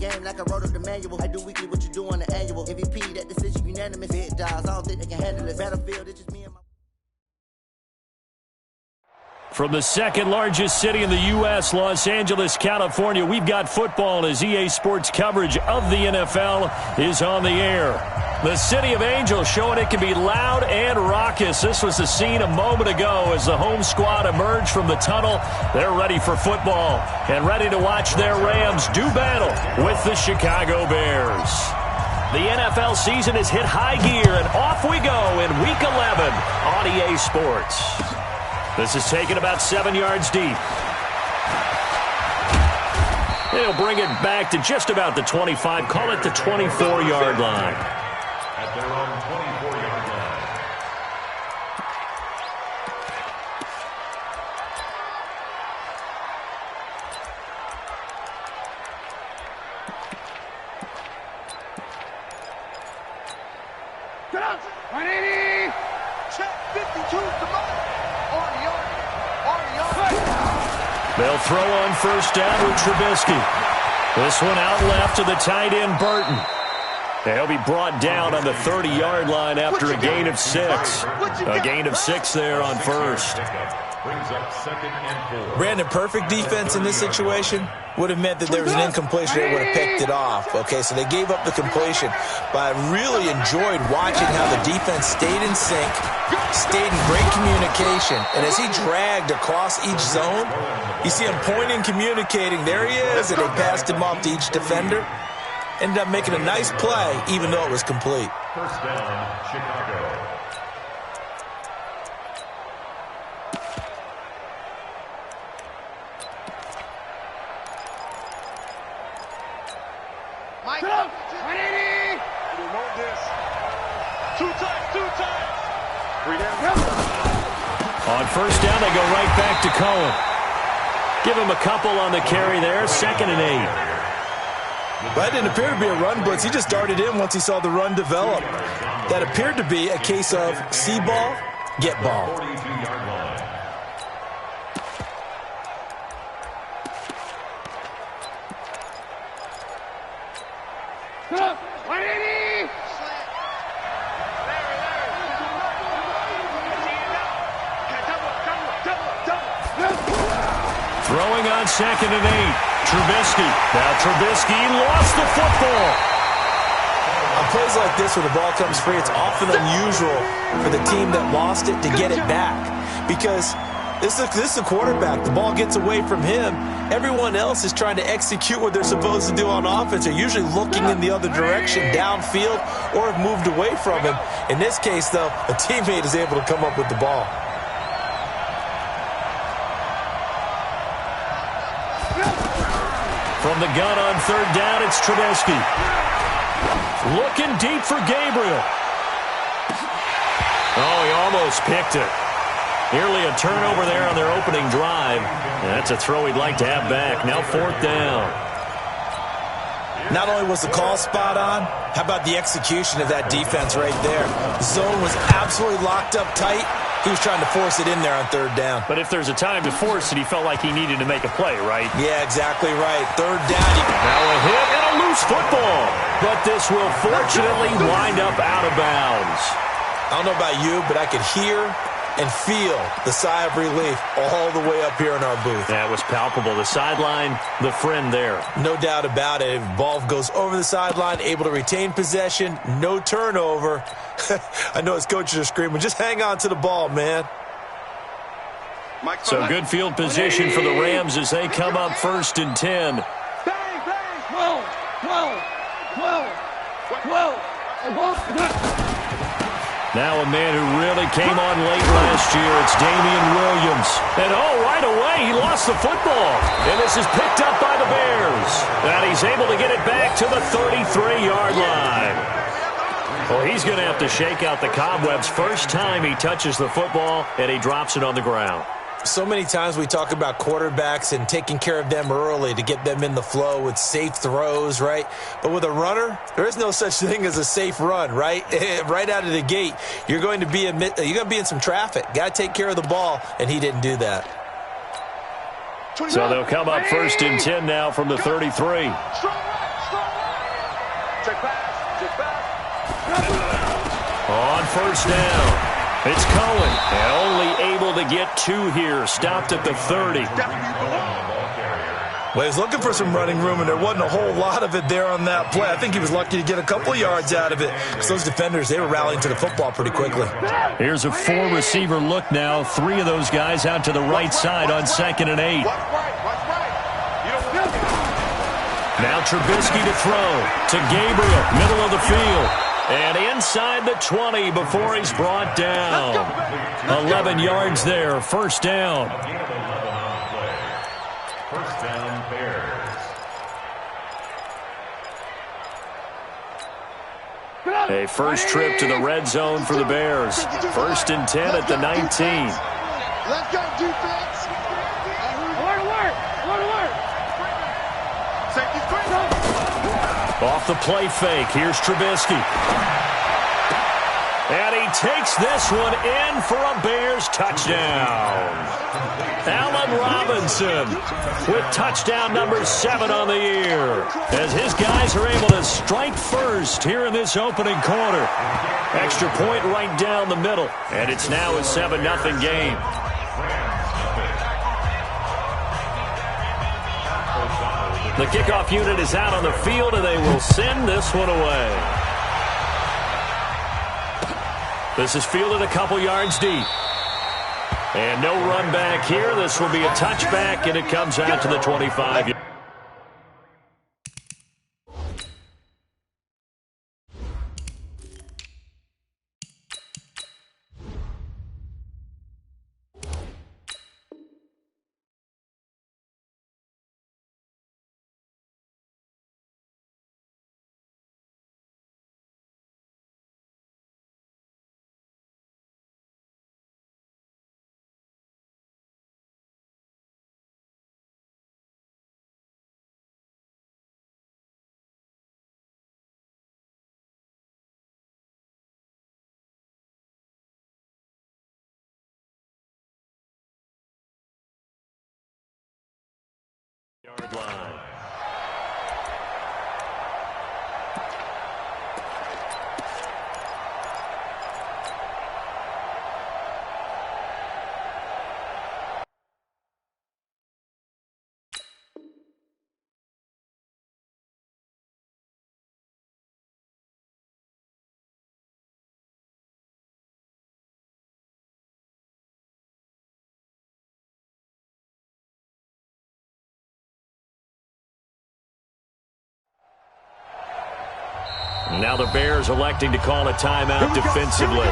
game like I wrote up the manual. I do weekly what you do on the annual. MVP, that decision unanimous. Big jobs, I don't think they can handle it. Battlefield, it's just me and my... From the second largest city in the U.S., Los Angeles, California, we've got football as EA Sports coverage of the NFL is on the air. The City of Angels showing it can be loud and raucous. This was the scene a moment ago as the home squad emerged from the tunnel. They're ready for football and ready to watch their Rams do battle with the Chicago Bears. The NFL season has hit high gear, and off we go in Week 11 on EA Sports. This is taken about 7 yards deep. They'll bring it back to just about the 25. Call it the 24-yard line. At their own 24-yard line. Get out! 180! Check 52 to mine. They'll throw on first down with Trubisky. This one out left to the tight end, Burton. He'll be brought down on the 30-yard line after a gain of 6. A gain of 6 there on first. Brandon, perfect defense in this situation would have meant that there was an incompletion. They would have picked it off. Okay, so they gave up the completion. But I really enjoyed watching how the defense stayed in sync, stayed in great communication. And as he dragged across each zone, you see him pointing, communicating. There he is, and they passed him off to each defender. Ended up making a nice play, even though it was complete. First down, Chicago. Mike, 180! We want this. Two times. 3 down. On first down, they go right back to Cohen. Give him a couple on the carry there. 2nd and 8. That didn't appear to be a run blitz. He just darted in once he saw the run develop. That appeared to be a case of see ball, get ball. 42-yard line. Throwing on 2nd and 8. Trubisky. Now Trubisky lost the football. On plays like this where the ball comes free, it's often unusual for the team that lost it to get it back. Because this is a quarterback. The ball gets away from him. Everyone else is trying to execute what they're supposed to do on offense. They're usually looking in the other direction, downfield, or have moved away from him. In this case, though, a teammate is able to come up with the ball. From the gun on 3rd down, it's Trubisky. Looking deep for Gabriel. Oh, he almost picked it. Nearly a turnover there on their opening drive. That's a throw he'd like to have back. Now 4th down. Not only was the call spot on, how about the execution of that defense right there? The zone was absolutely locked up tight. He was trying to force it in there on 3rd down. But if there's a time to force it, he felt like he needed to make a play, right? Yeah, exactly right. 3rd down. Now a hit and a loose football. But this will fortunately wind up out of bounds. I don't know about you, but I could hear and feel the sigh of relief all the way up here in our booth. That was palpable. The sideline, the friend there. No doubt about it. If the ball goes over the sideline, able to retain possession, no turnover. I know his coaches are screaming, just hang on to the ball, man. So good field position for the Rams as they come up 1st and 10. Bang, bang, 12. Now a man who really came on late last year, it's Damian Williams. And right away, he lost the football. And this is picked up by the Bears. And he's able to get it back to the 33-yard line. Well, he's going to have to shake out the cobwebs first time he touches the football, and he drops it on the ground. So many times we talk about quarterbacks and taking care of them early to get them in the flow with safe throws, right? But with a runner, there is no such thing as a safe run, right? Right out of the gate, you're going to be in some traffic. Got to take care of the ball, and he didn't do that. So they'll come up 1st and 10 now from the 33. Check pass. Check back. On first down. It's Cohen, and only able to get 2 here. Stopped at the 30. Well, he was looking for some running room, and there wasn't a whole lot of it there on that play. I think he was lucky to get a couple of yards out of it, because those defenders, they were rallying to the football pretty quickly. Here's a 4-receiver look now. 3 of those guys out to the right side on 2nd and 8. Now Trubisky to throw to Gabriel, middle of the field. And inside the 20 before he's brought down. 11 yards there, first down. First down, Bears. A first trip to the red zone for the Bears. 1st and 10 at the 19. Let's go, defense. Alert. Safety screen. Off the play fake, here's Trubisky. And he takes this one in for a Bears touchdown. Allen Robinson with touchdown number 7 on the year, as his guys are able to strike first here in this opening quarter. Extra point right down the middle, and it's now a 7-0 game. The kickoff unit is out on the field, and they will send this one away. This is fielded a couple yards deep. And no run back here. This will be a touchback, and it comes out to the 25. Yard line. Now the Bears electing to call a timeout defensively.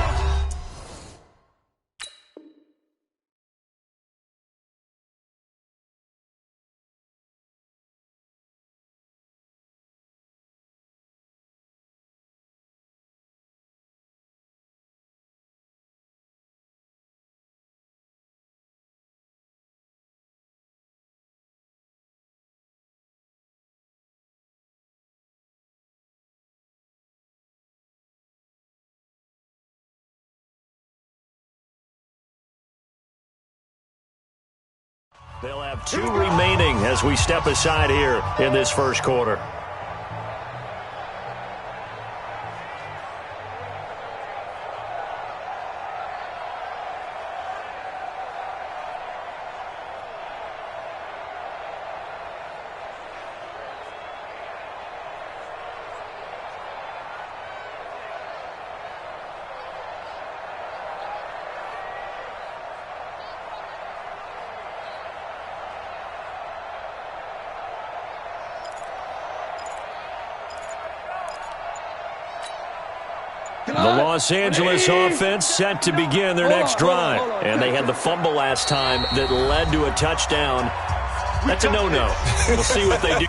They'll have 2 remaining as we step aside here in this first quarter. The Los Angeles offense set to begin their next drive. And they had the fumble last time that led to a touchdown. That's a no-no. We'll see what they do.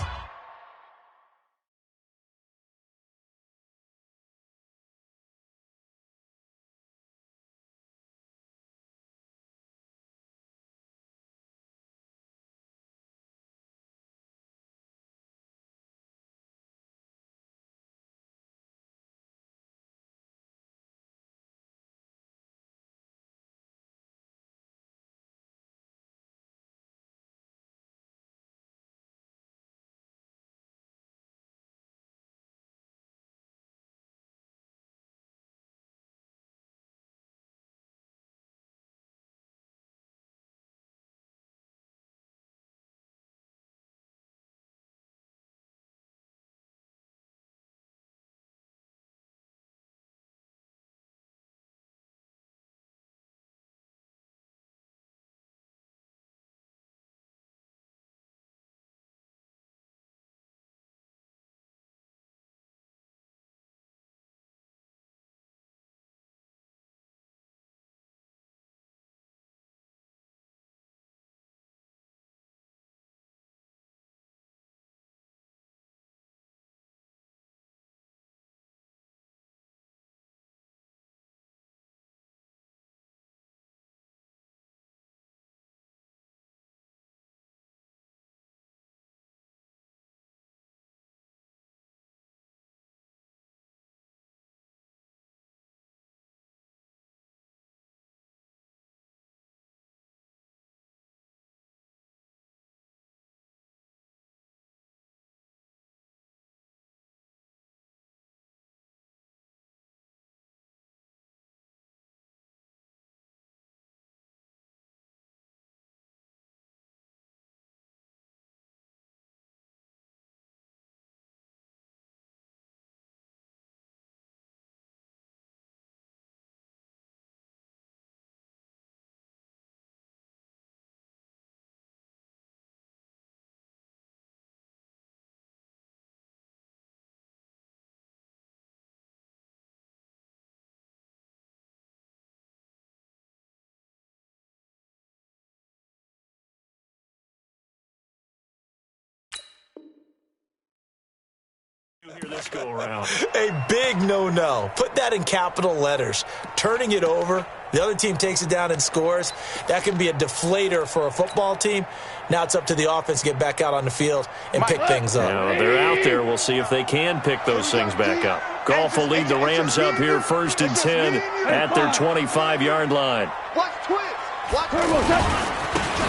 this go around. A big no-no. Put that in capital letters. Turning it over, the other team takes it down and scores. That can be a deflator for a football team. Now it's up to the offense to get back out on the field and pick things up. Now they're out there. We'll see if they can pick those things back up. Goff will lead the Rams up here 1st and 10 at their 25-yard line.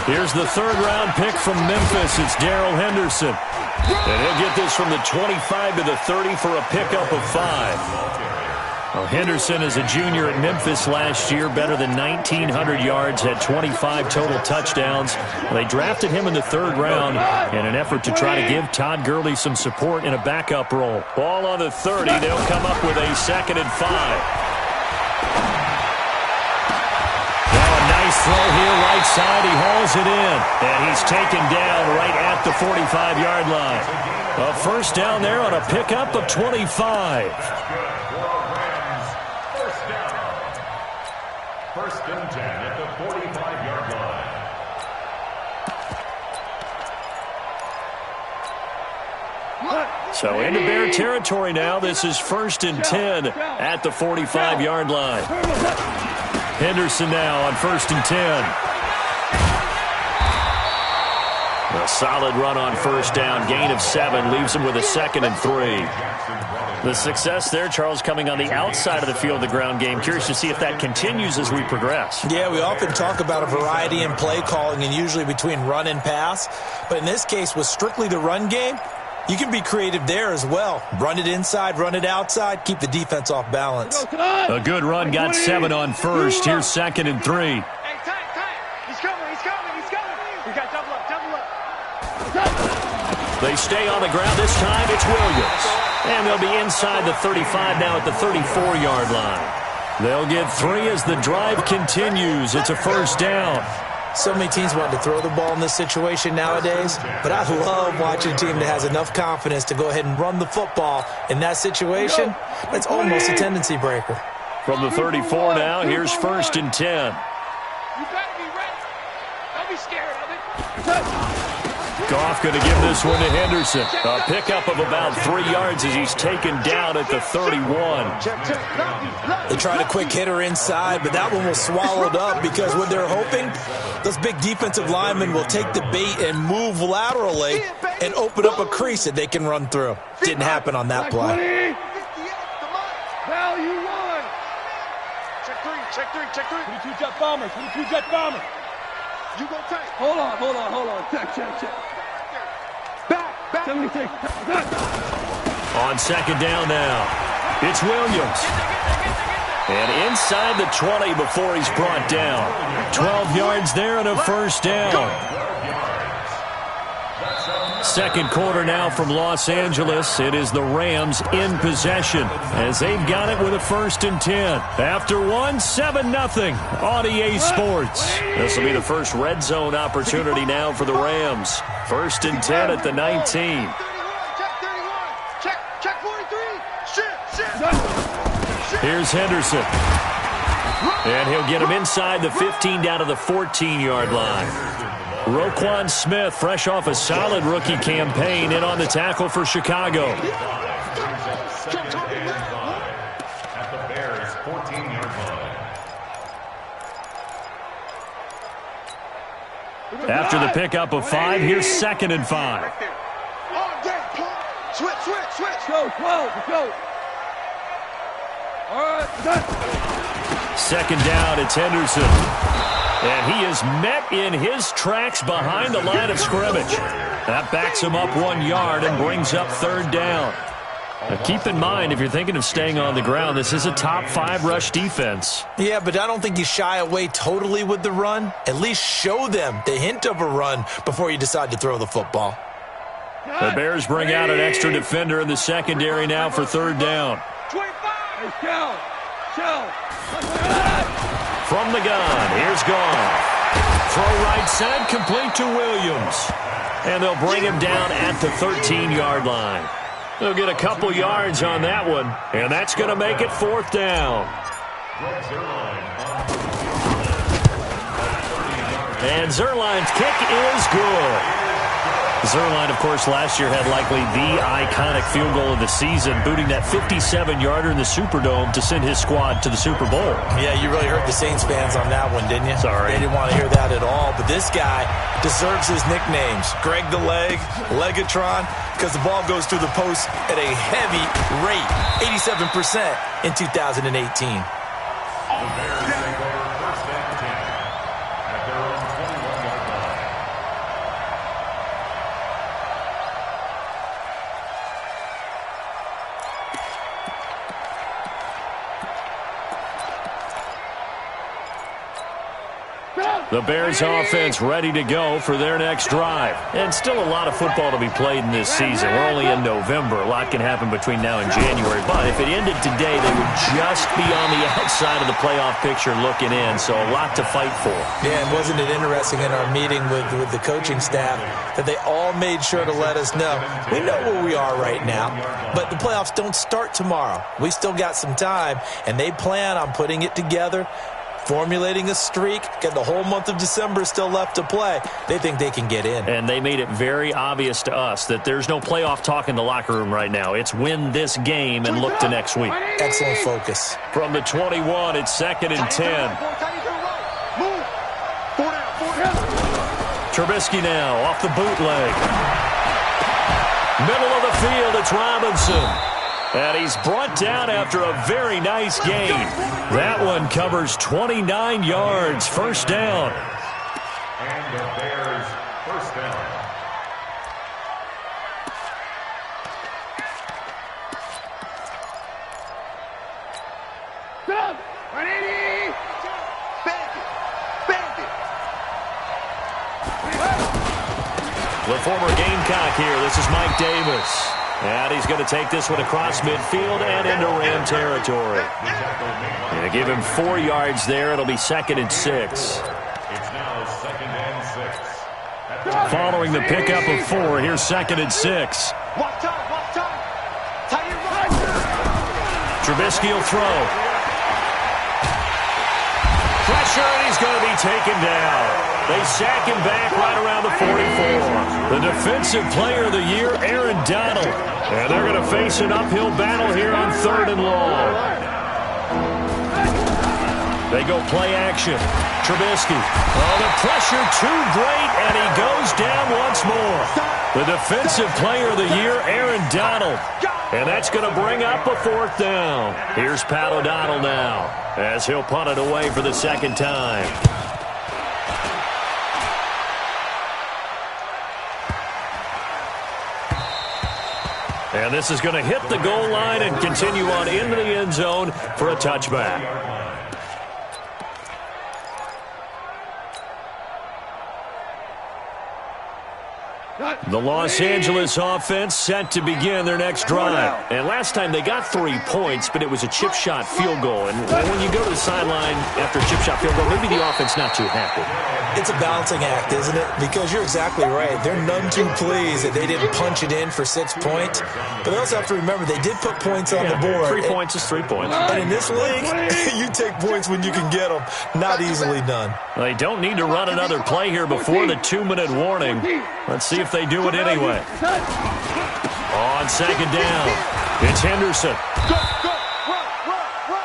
Here's the third-round pick from Memphis. It's Darrell Henderson. And he'll get this from the 25 to the 30 for a pickup of 5. Well, Henderson is a junior at Memphis last year, better than 1,900 yards, had 25 total touchdowns. They drafted him in the 3rd round in an effort to try to give Todd Gurley some support in a backup role. Ball on the 30. They'll come up with a 2nd and 5. Nice throw here, right side. He hauls it in, and he's taken down right at the 45-yard line. A first down there on a pickup of 25. First and 10 at the 45-yard line. So into Bear territory now. This is 1st and 10 at the 45-yard line. Henderson now on 1st and 10. A solid run on 1st down. Gain of 7 leaves him with a 2nd and 3. The success there, Charles, coming on the outside of the field, the ground game. Curious to see if that continues as we progress. Yeah, we often talk about a variety in play calling and usually between run and pass. But in this case, with strictly the run game, you can be creative there as well. Run it inside, run it outside, keep the defense off balance. A good run, got 7 on 1st. Here's 2nd and 3. Hey, tight. He's coming. We got double up. They stay on the ground. This time it's Williams. And they'll be inside the 35 now at the 34-yard line. They'll get 3 as the drive continues. It's a first down. So many teams want to throw the ball in this situation nowadays, but I love watching a team that has enough confidence to go ahead and run the football. In that situation, that's almost a tendency breaker. From the 34 now, here's 1st and 10. You better be ready. Don't be scared of it. Goff going to give this one to Henderson. A pickup of about 3 yards as he's taken down at the 31. They tried a quick hitter inside, but that one was swallowed up because what they're hoping, those big defensive linemen will take the bait and move laterally and open up a crease that they can run through. Didn't happen on that play. Value 1. Check 3. 22 jet bomber. You go tight. Hold on. Check. Back. 76. On 2nd down now, it's Williams. And inside the 20 before he's brought down. 12 yards there and a first down. 2nd quarter now from Los Angeles. It is the Rams in possession as they've got it with a 1st and 10. After 7-0 on EA Sports. This will be the first red zone opportunity now for the Rams. 1st and 10 at the 19. Check 43. Shit. Here's Henderson. And he'll get him inside the 15 down to the 14-yard line. Roquan Smith, fresh off a solid rookie campaign, in on the tackle for Chicago. At the Bears' 14-yard line. After the pickup of 5, here's 2nd and 5. Switch. Go. All right, done. 2nd down, it's Henderson. And he is met in his tracks behind the line of scrimmage. That backs him up 1 yard and brings up 3rd down. Now keep in mind, if you're thinking of staying on the ground, this is a top 5 rush defense. Yeah, but I don't think you shy away totally with the run. At least show them the hint of a run before you decide to throw the football. The Bears bring out an extra defender in the secondary now for 3rd down. 25. Shell. From the gun, here's Goff. Throw right side, complete to Williams. And they'll bring him down at the 13-yard line. They'll get a couple yards on that one, and that's going to make it 4th down. And Zerline's kick is good. Zerline, of course, last year had likely the iconic field goal of the season, booting that 57-yarder in the Superdome to send his squad to the Super Bowl. Yeah, you really hurt the Saints fans on that one, didn't you? Sorry. They didn't want to hear that at all. But this guy deserves his nicknames. Greg the Leg, Legatron, because the ball goes through the post at a heavy rate, 87% in 2018. The Bears take over first and 10 at their own 21-yard line. The Bears offense ready to go for their next drive. And still a lot of football to be played in this season. We're only in November. A lot can happen between now and January. But if it ended today, they would just be on the outside of the playoff picture looking in. So a lot to fight for. Yeah, and wasn't it interesting in our meeting with the coaching staff that they all made sure to let us know. We know where we are right now, but the playoffs don't start tomorrow. We still got some time, and they plan on putting it together, formulating a streak. Got the whole month of December still left to play. They think they can get in. And they made it very obvious to us that there's no playoff talk in the locker room right now. It's win this game and look to next week. Excellent focus. From the 21, it's 2nd and 10. Trubisky now off the bootleg. Middle of the field, it's Robinson. And he's brought down after a very nice gain. That one covers 29 yards. First down. And the Bears first down. The former Gamecock here. This is Mike Davis. And he's going to take this one across midfield and into Ram territory. And give him 4 yards there. It'll be 2nd and 6. It's now 2nd and 6. Following the pickup of 4, here's 2nd and 6. Trubisky will throw. Pressure, and he's going to be taken down. They sack him back right around the 44. The Defensive Player of the Year, Aaron Donald. And they're going to face an uphill battle here on 3rd and long. They go play action. Trubisky. Oh, the pressure too great, and he goes down once more. The Defensive Player of the Year, Aaron Donald. And that's going to bring up a 4th down. Here's Pat O'Donnell now, as he'll punt it away for the 2nd time. And this is going to hit the goal line and continue on into the end zone for a touchback. The Los Angeles offense set to begin their next drive. And last time they got 3 points, but it was a chip shot field goal. And when you go to the sideline after a chip shot field goal, maybe the offense not too happy. It's a balancing act, isn't it? Because you're exactly right. They're none too pleased that they didn't punch it in for 6 points. But they also have to remember they did put points on the board. 3 points is 3 points. And in this league, you take points when you can get them. Not easily done. They don't need to run another play here before the 2-minute warning. Let's see if they do it anyway. On 2nd down, it's Henderson.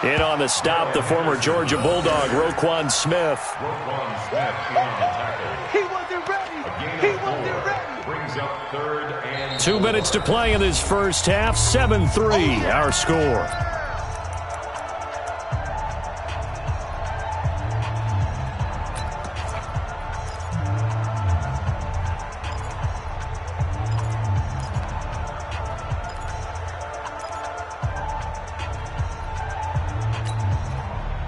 In on the stop, the former Georgia Bulldog, Roquan Smith. Roquan Smith in on the tackle. He wasn't ready. He wasn't ready. Brings up 3rd and 2 minutes to play in this first half. 7-3, our score.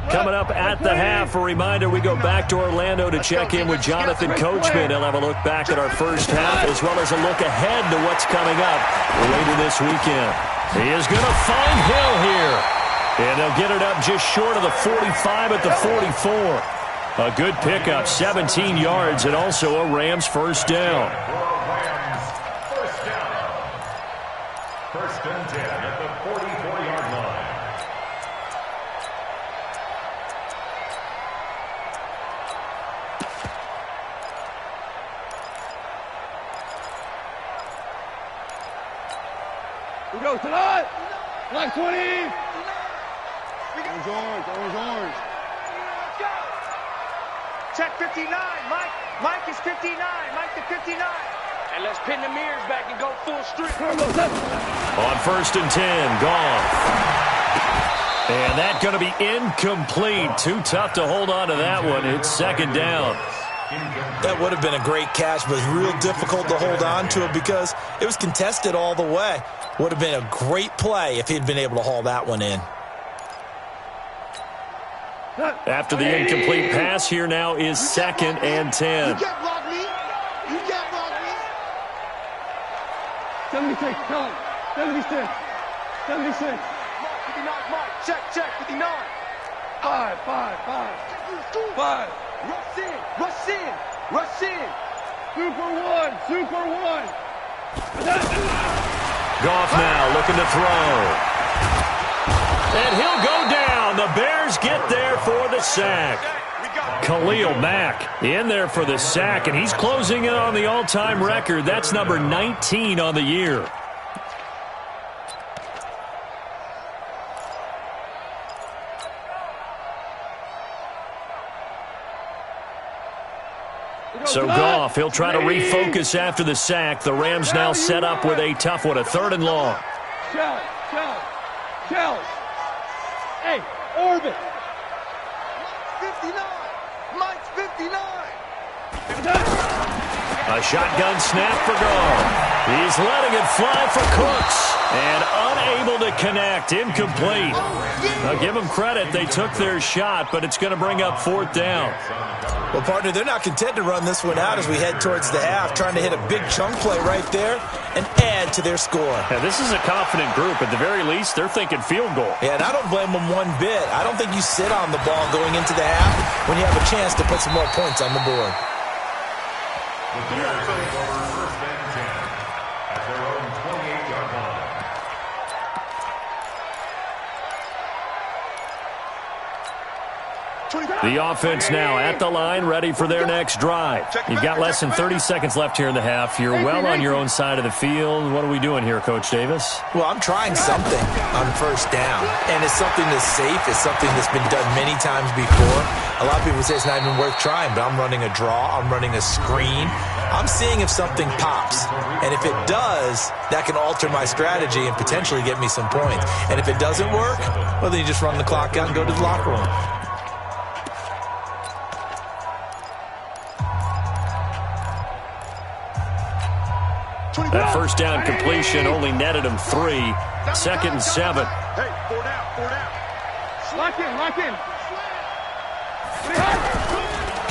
Coming up at the half, a reminder, we go back to Orlando to check in with Jonathan Coachman. He'll have a look back at our first half as well as a look ahead to what's coming up later this weekend. He is going to find Hill here. And they'll get it up just short of the 45 at the 44. A good pickup, 17 yards, and also a Rams first down. First and 10 at the 44-yard line. go, tonight. Like 20. Orange. Check 59, Mike. Mike is 59. Mike to 59. And let's pin the mirrors back and go full street. On 1st and 10, Goff. And that's going to be incomplete. Too tough to hold on to that one. It's 2nd down. That would have been a great catch, but real difficult to hold on to it because it was contested all the way. Would have been a great play if he'd been able to haul that one in. After the incomplete pass, here now is 2nd and 10. You can't block me. You can't block me. 76, come. 76. 76. 59, Mike. Check, 59. 5. 5. Rush in. Super one. Goff now looking to throw. And he'll go down. The Bears get there for the sack. Khalil Mack in there for the sack, and he's closing in on the all-time record. That's number 19 on the year. So Goff, he'll try to refocus after the sack. The Rams now set up with a tough one, a 3rd and long. Chell. Hey, orbit. 59. Mike's 59. A shotgun snap for Goff. He's letting it fly for Cooks. And unable to connect. Incomplete. Now give them credit. They took their shot, but it's going to bring up 4th down. Well, partner, they're not content to run this one out as we head towards the half, trying to hit a big chunk play right there and add to their score. Now, this is a confident group. At the very least, they're thinking field goal. Yeah, and I don't blame them one bit. I don't think you sit on the ball going into the half when you have a chance to put some more points on the board. The Bears take over 1st and 10 at their own 28-yard line. The offense now at the line, ready for their next drive. You've got less than 30 seconds left here in the half. You're well on your own side of the field. What are we doing here, Coach Davis? Well, I'm trying something on 1st down, and it's something that's safe. It's something that's been done many times before. A lot of people say it's not even worth trying, but I'm running a draw. I'm running a screen. I'm seeing if something pops, and if it does, that can alter my strategy and potentially get me some points. And if it doesn't work, well, then you just run the clock out and go to the locker room. That 1st down completion only netted him 3. 2nd and 7. Hey, 4 down. Lock in.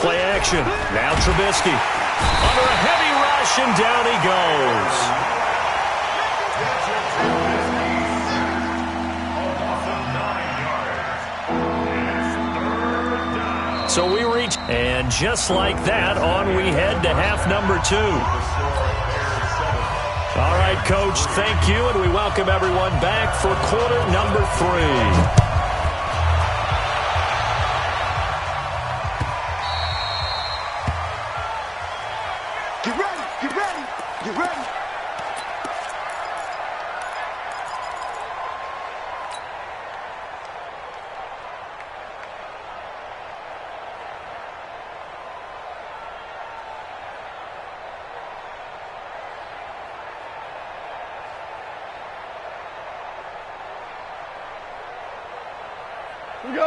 Play action. Now Trubisky. Under a heavy rush, and down he goes. So we reach, and just like that, on we head to half number 2. All right, Coach, thank you, and we welcome everyone back for quarter number 3. Get ready.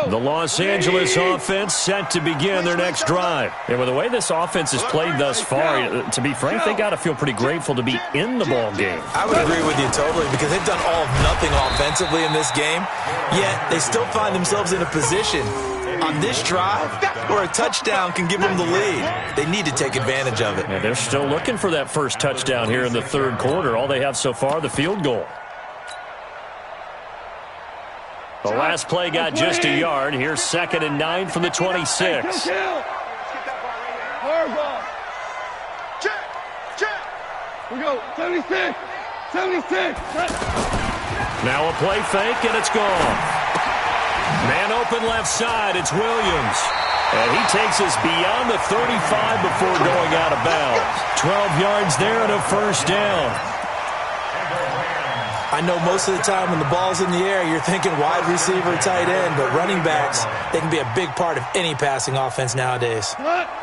The Los Angeles offense set to begin their next drive. And with the way this offense has played thus far, to be frank, they got to feel pretty grateful to be in the ball game. I would agree with you totally because they've done all of nothing offensively in this game, yet they still find themselves in a position on this drive where a touchdown can give them the lead. They need to take advantage of it. Yeah, they're still looking for that first touchdown here in the 3rd quarter. All they have so far, the field goal. The last play got just a yard. Here's 2nd and 9 from the 26. Check. We go. 76. Now a play fake, and it's gone. Man open left side. It's Williams. And he takes us beyond the 35 before going out of bounds. 12 yards there and a 1st down. I know most of the time when the ball's in the air, you're thinking wide receiver, tight end, but running backs, they can be a big part of any passing offense nowadays.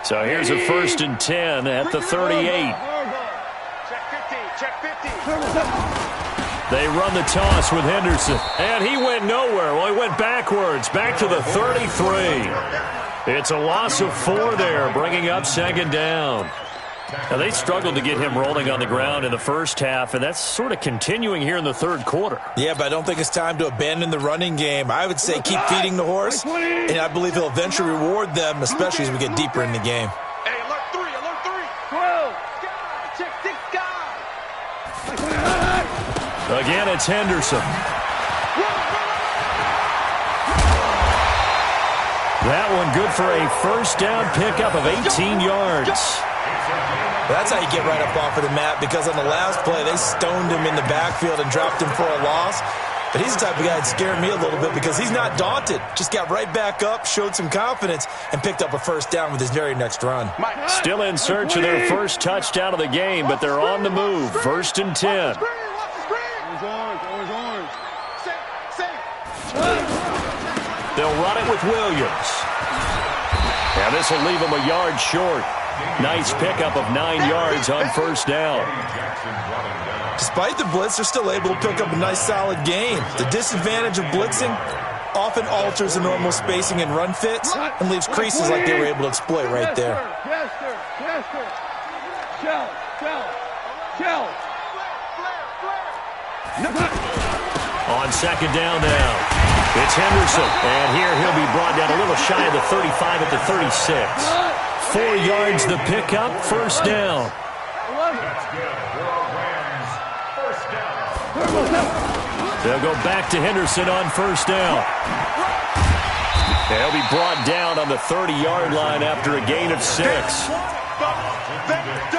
So here's a 1st and 10 at the 38. Check 50, check 50. They run the toss with Henderson, and he went nowhere. Well, he went backwards, back to the 33. It's a loss of 4 there, bringing up 2nd down. Now, they struggled to get him rolling on the ground in the first half, and that's sort of continuing here in the 3rd quarter. Yeah, but I don't think it's time to abandon the running game. I would say keep feeding the horse, and I believe he'll eventually reward them, especially as we get deeper in the game. Hey, alert 3, alert 3. 12. Check 6 guys. Again, it's Henderson. That one good for a 1st down pickup of 18 yards. That's how you get right up off of the mat, because on the last play, they stoned him in the backfield and dropped him for a loss. But he's the type of guy that scared me a little bit because he's not daunted. Just got right back up, showed some confidence, and picked up a 1st down with his very next run. Still in search of their 1st touchdown of the game, but they're on the move. 1st and 10. They'll run it with Williams. And this will leave them a yard short. Nice pickup of 9 yards on 1st down. Despite the blitz, they're still able to pick up a nice, solid gain. The disadvantage of blitzing often alters the normal spacing and run fits and leaves creases like they were able to exploit right there. On 2nd down now, it's Henderson. And here he'll be brought down a little shy of the 35 at the 36. 4 yards the pickup, 1st down. They'll go back to Henderson on 1st down. They'll be brought down on the 30-yard line after a gain of 6.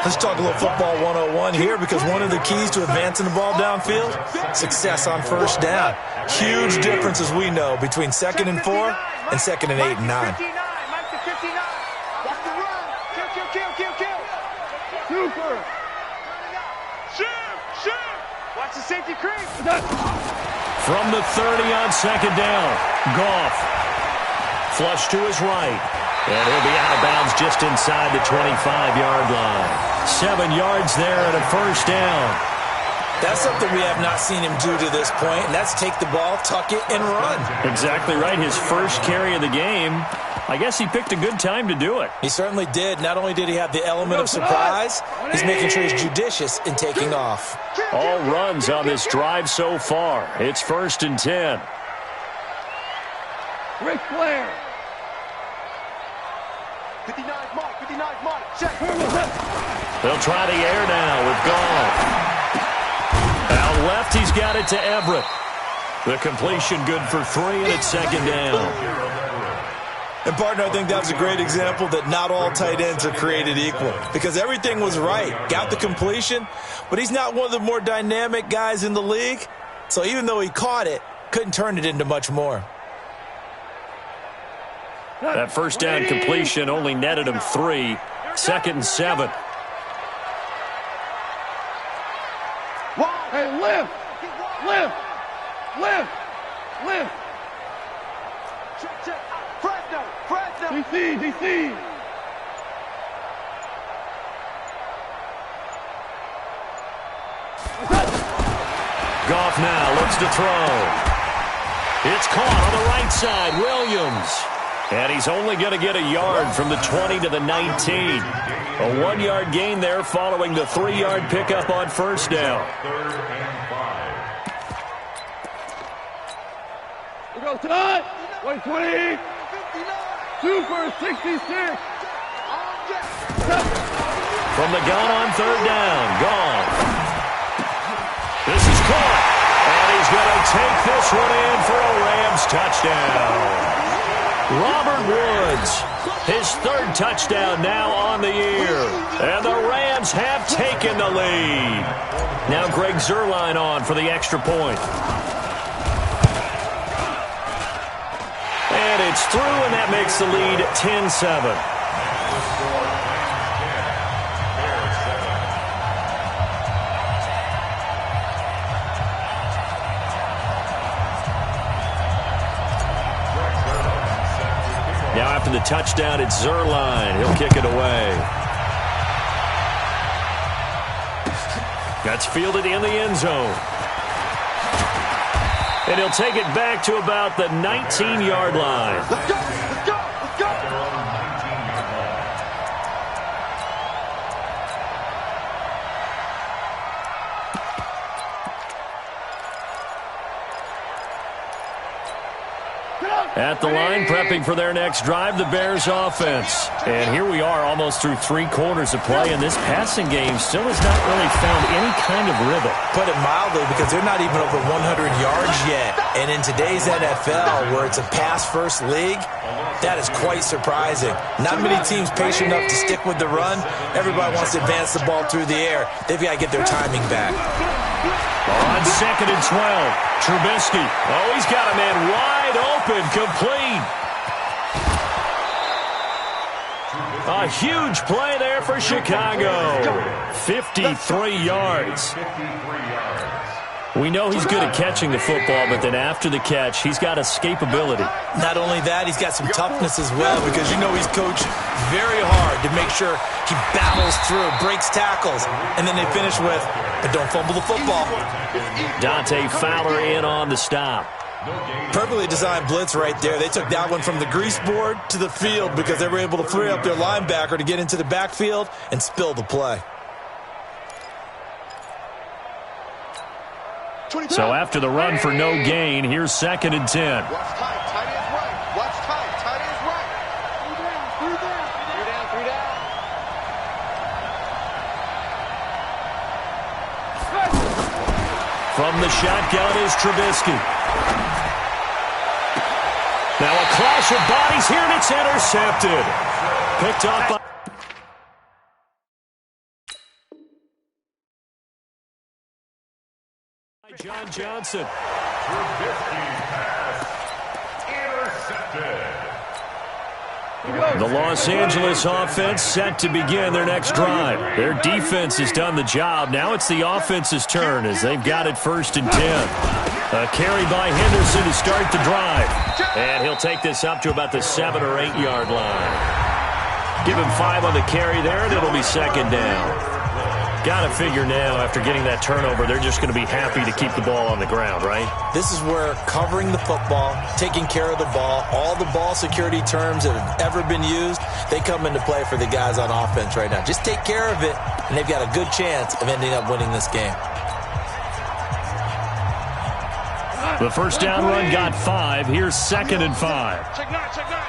Let's talk a little football 101 here, because one of the keys to advancing the ball downfield, success on 1st down. Huge difference, as we know, between 2nd and 4 and 2nd and 8 and 9. Super. Watch the safety creep. From the 30 on 2nd down, Goff. Flush to his right. And he'll be out of bounds just inside the 25-yard line. 7 yards there and a 1st down. That's something we have not seen him do to this point, and that's take the ball, tuck it, and run. Exactly right. His first carry of the game. I guess he picked a good time to do it. He certainly did. Not only did he have the element of surprise, he's making sure he's judicious in taking off. All runs on this drive so far. It's 1st and 10. Ric Flair. 59 Mike, 59 Mike, check. They'll try the air now with Goff. Out left, he's got it to Everett. The completion good for 3, and it's 2nd down. And, partner, I think that was a great example that not all tight ends are created equal, because everything was right. Got the completion, but he's not one of the more dynamic guys in the league. So even though he caught it, couldn't turn it into much more. That 1st down completion only netted him 3. 2nd and 7. Hey, lift. Check. Fresno. DC. Goff now looks to throw. It's caught on the right side. Williams. And he's only going to get a yard from the 20 to the 19. A 1-yard gain there following the 3-yard pickup on 1st down. 3rd and 5. We go tight. 120. Super 66. From the gun on 3rd down. Goff. This is caught. And he's going to take this one in for a Rams touchdown. Robert Woods, his 3rd touchdown now on the year. And the Rams have taken the lead. Now Greg Zuerlein on for the extra point. And it's through, and that makes the lead 10-7. after the touchdown at Zerline. He'll kick it away. That's fielded in the end zone. And he'll take it back to about the 19-yard line. Let's go, let's go, let's go. At the line, prepping for their next drive, the Bears offense. And here we are almost through 3 quarters of play, and this passing game still has not really found any kind of rhythm. Put it mildly, because they're not even over 100 yards yet. And in today's NFL, where it's a pass-first league, that is quite surprising. Not many teams patient enough to stick with the run. Everybody wants to advance the ball through the air. They've got to get their timing back. On 2nd and 12, Trubisky. Oh, he's got a man wide open, complete. A huge play there for Chicago. 53 yards. We know he's good at catching the football, but then after the catch, he's got escapability. Not only that, he's got some toughness as well, because you know he's coached very hard to make sure he battles through, breaks tackles, and then they finish with, but don't fumble the football. Dante Fowler in on the stop. Perfectly designed blitz right there. They took that one from the grease board to the field because they were able to free up their linebacker to get into the backfield and spill the play. So after the run for no gain, here's 2nd and 10. Watch tight, tight is right. Watch tight, tight is right. 3 down, 3 down. From the shotgun is Trubisky. Now a clash of bodies here, and it's intercepted. Picked off by John Johnson. Trubisky pass intercepted. The Los Angeles offense set to begin their next drive. Their defense has done the job. Now it's the offense's turn as they've got it 1st and 10. A carry by Henderson to start the drive. And he'll take this up to about the 7 or 8 yard line. Give him 5 on the carry there, and it'll be 2nd down. Got to figure now, after getting that turnover, they're just going to be happy to keep the ball on the ground, right? This is where covering the football, taking care of the ball, all the ball security terms that have ever been used, they come into play for the guys on offense right now. Just take care of it, and they've got a good chance of ending up winning this game. The first down run got 5. Here's 2nd and 5. Check 9, check 9.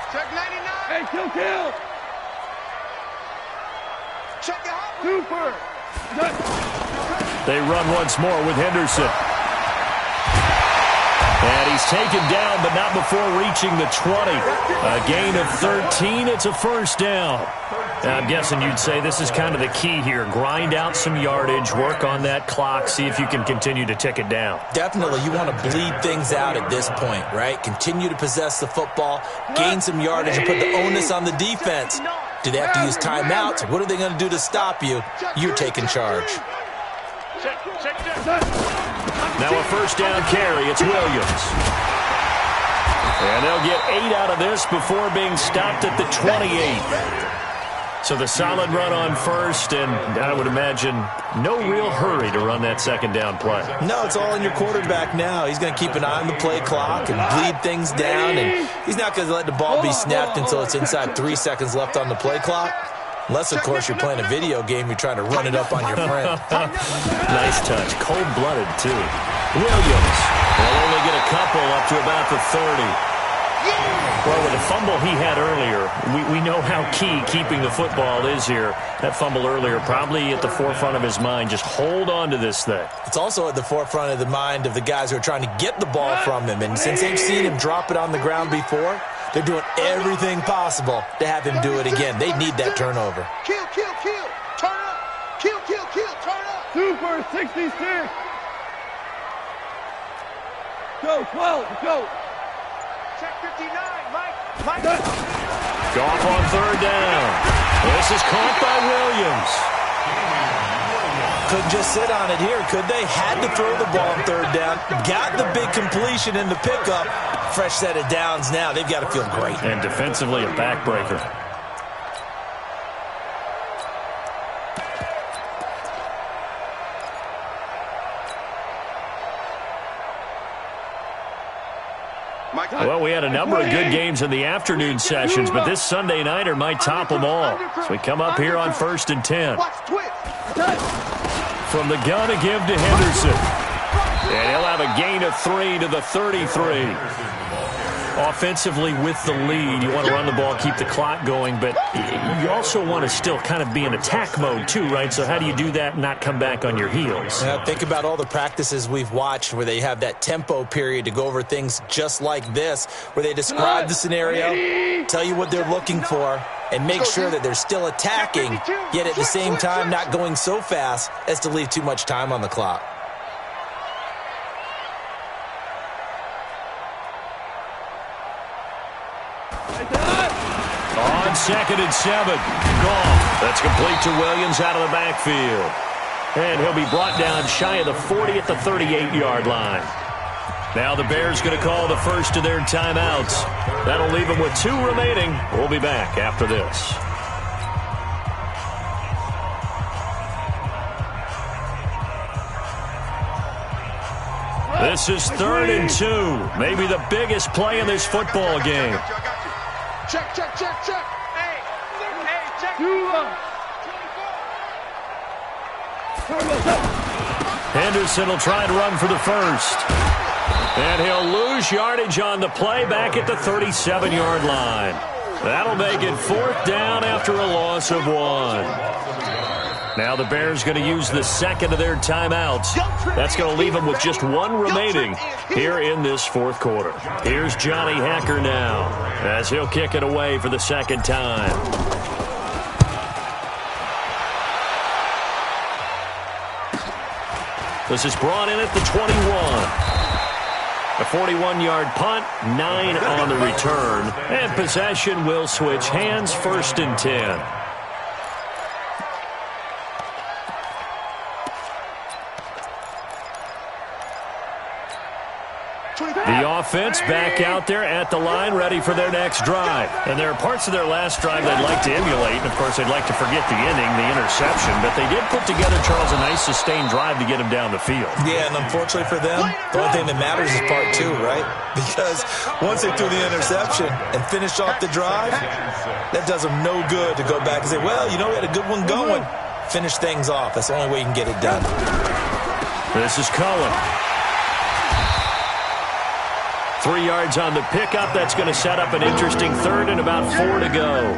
Check 99. Hey, kill. Check your hot. Super. They run once more with Henderson. And he's taken down, but not before reaching the 20. A gain of 13. It's a 1st down. Now, I'm guessing you'd say this is kind of the key here. Grind out some yardage, work on that clock, see if you can continue to tick it down. Definitely, you want to bleed things out at this point, right? Continue to possess the football, gain some yardage, and put the onus on the defense. Do they have to use timeouts? What are they going to do to stop you? You're taking charge. Now a 1st down carry. It's Williams. And they'll get 8 out of this before being stopped at the 28. So the solid run on 1st, and I would imagine no real hurry to run that 2nd down play. No, it's all on your quarterback now. He's going to keep an eye on the play clock and bleed things down, and he's not going to let the ball be snapped until it's inside 3 seconds left on the play clock. Unless, of course, you're playing a video game, you're trying to run it up on your friend. Nice touch. Cold-blooded, too. Williams will only get a couple up to about the 30. Well, with the fumble he had earlier, we know how key keeping the football is here. That fumble earlier probably at the forefront of his mind. Just hold on to this thing. It's also at the forefront of the mind of the guys who are trying to get the ball from him. And since they've seen him drop it on the ground before, they're doing everything possible to have him do it again. They need that turnover. Kill. Turn up. Kill. Turn up. Super 66. Go, 12. Go. Check 59, Mike. Goff on 3rd down. This is caught by Williams. couldn't just sit on it here, could they? Had to throw the ball on third down. Got the big completion in the pickup. Fresh set of downs now. They've got to feel great. And defensively, a backbreaker. Well, we had a number of good games in the afternoon sessions, but this Sunday nighter might top them all. So we come up here on 1st and 10. From the gun to give to Henderson. And he'll have a gain of 3 to the 33. Offensively with the lead, you want to run the ball, keep the clock going, but you also want to still kind of be in attack mode too, right? So how do you do that and not come back on your heels? Yeah, think about all the practices we've watched where they have that tempo period to go over things just like this, where they describe the scenario, tell you what they're looking for, and make sure that they're still attacking, yet at the same time not going so fast as to leave too much time on the clock. On 2nd and 7. Gone. That's complete to Williams out of the backfield. And he'll be brought down shy of the 40 at the 38-yard line. Now the Bears going to call the first of their timeouts. That'll leave them with 2 remaining. We'll be back after this. This is 3rd and 2. Maybe the biggest play in this football game. Check, check, check, check. Hey, check. Henderson will try and run for the first. And he'll lose yardage on the play back at the 37-yard line. That'll make it 4th down after a loss of 1. Now the Bears going to use the second of their timeouts. That's going to leave them with just 1 remaining here in this 4th quarter. Here's Johnny Hacker now as he'll kick it away for the second time. This is brought in at the 21. A 41-yard punt, 9 on the return. And possession will switch hands, 1st and 10. The offense back out there at the line, ready for their next drive. And there are parts of their last drive they'd like to emulate. And, of course, they'd like to forget the inning, the interception. But they did put together, Charles, a nice sustained drive to get him down the field. Yeah, and unfortunately for them, the only thing that matters is part 2, right? Because once they threw the interception and finished off the drive, that does them no good to go back and say, well, you know, we had a good one going. Finish things off. That's the only way you can get it done. This is Cohen. 3 yards on the pickup. That's going to set up an interesting 3rd and about 4 to go.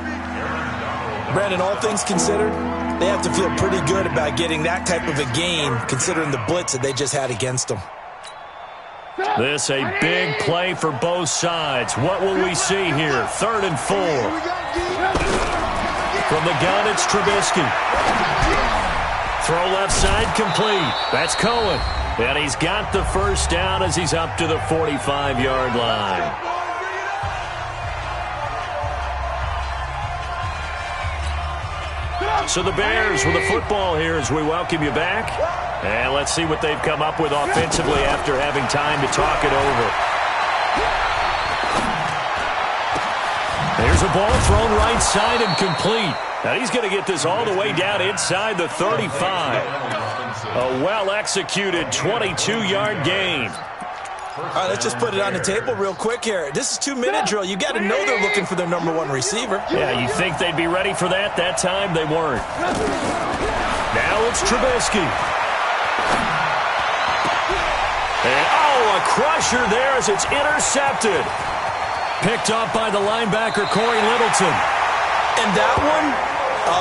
Brandon, all things considered, they have to feel pretty good about getting that type of a gain, considering the blitz that they just had against them. This a big play for both sides. What will we see here? 3rd and 4. From the gun, it's Trubisky. Throw left side complete. That's Cohen. And he's got the first down as he's up to the 45-yard line. So the Bears with the football here as we welcome you back. And let's see what they've come up with offensively after having time to talk it over. There's a ball thrown right side and complete. Now he's going to get this all the way down inside the 35. A well-executed 22-yard gain. All right, let's just put it on the table real quick here. This is 2-minute drill. You got to know they're looking for their number 1 receiver. Yeah, you think they'd be ready for that? That time they weren't. Now it's Trubisky. And, a crusher there as it's intercepted. Picked up by the linebacker, Corey Littleton. And that one,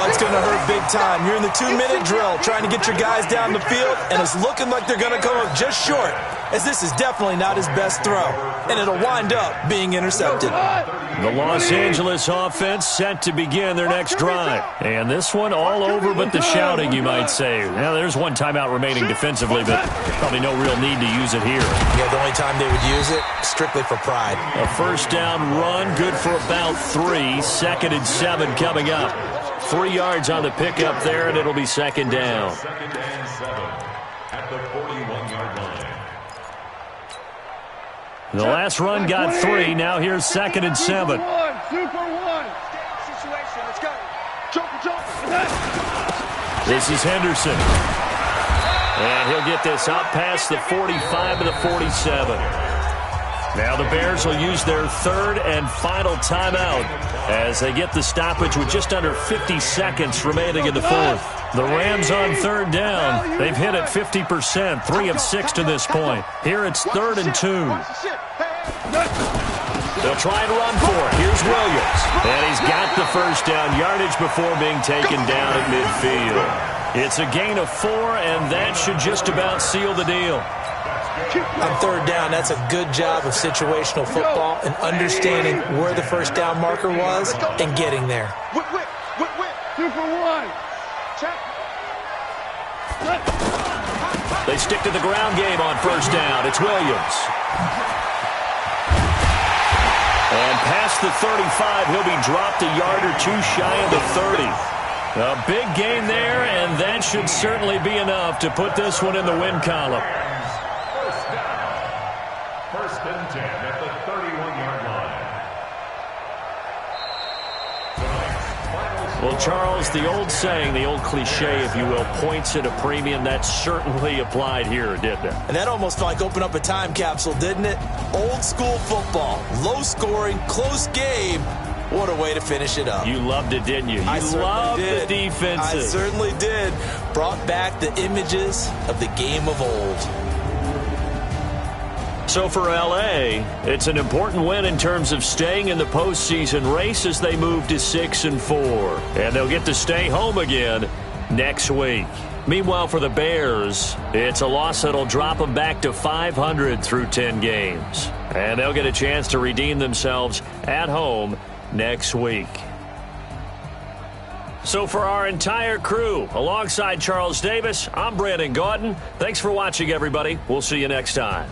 it's going to hurt big time. You're in the 2-minute drill trying to get your guys down the field, and it's looking like they're going to come up just short, as this is definitely not his best throw, and it'll wind up being intercepted. The Los Angeles offense set to begin their next drive. And this one all over but the shouting, you might say. Now, there's one timeout remaining defensively, but probably no real need to use it here. Yeah, the only time they would use it, strictly for pride. A first down run, good for about 3. 2nd and 7 coming up. 3 yards on the pickup there, and it'll be second down. Second and 7 at the 41-yard line. The last run got 3. Now here's second and 7. Super one. Situation. Let's go. Jump. This is Henderson. And he'll get this out past the 45 to the 47. Now the Bears will use their third and final timeout as they get the stoppage with just under 50 seconds remaining in the fourth. The Rams on third down. They've hit it 50%, 3 of 6 to this point. Here it's 3rd and 2. They'll try and run for it. Here's Williams. And he's got the first down yardage before being taken down at midfield. It's a gain of 4, and that should just about seal the deal. On third down, that's a good job of situational football and understanding where the first down marker was and getting there. Super one. Check. They stick to the ground game on first down. It's Williams. And past the 35, he'll be dropped a yard or 2 shy of the 30. A big gain there, and that should certainly be enough to put this one in the win column. First and 10 at the 31-yard line. Well, Charles, the old saying, the old cliche, if you will, points at a premium, that certainly applied here, didn't it? And that almost like opened up a time capsule, didn't it? Old school football, low scoring, close game. What a way to finish it up. You loved it, didn't you? You loved the defenses. I certainly did. Brought back the images of the game of old. So for L.A., it's an important win in terms of staying in the postseason race as they move to 6-4. And they'll get to stay home again next week. Meanwhile, for the Bears, it's a loss that'll drop them back to 500 through 10 games. And they'll get a chance to redeem themselves at home next week. So for our entire crew, alongside Charles Davis, I'm Brandon Gaudin. Thanks for watching, everybody. We'll see you next time.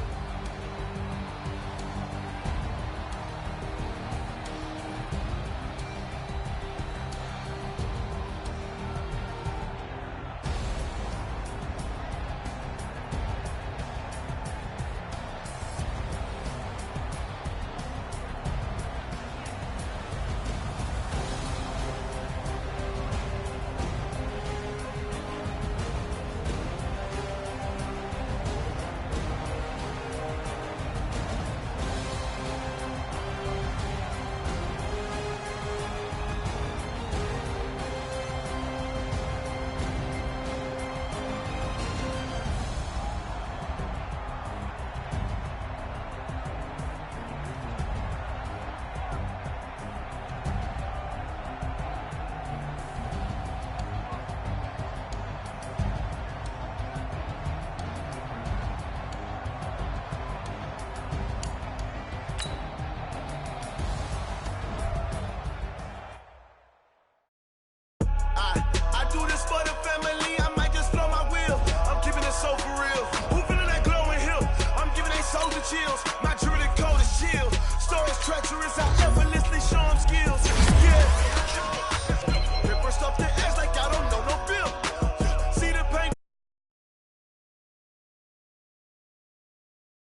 Chills, my jewelry coat is chill. Stories treacherous, I effortlessly show them skills. Yeah, first off the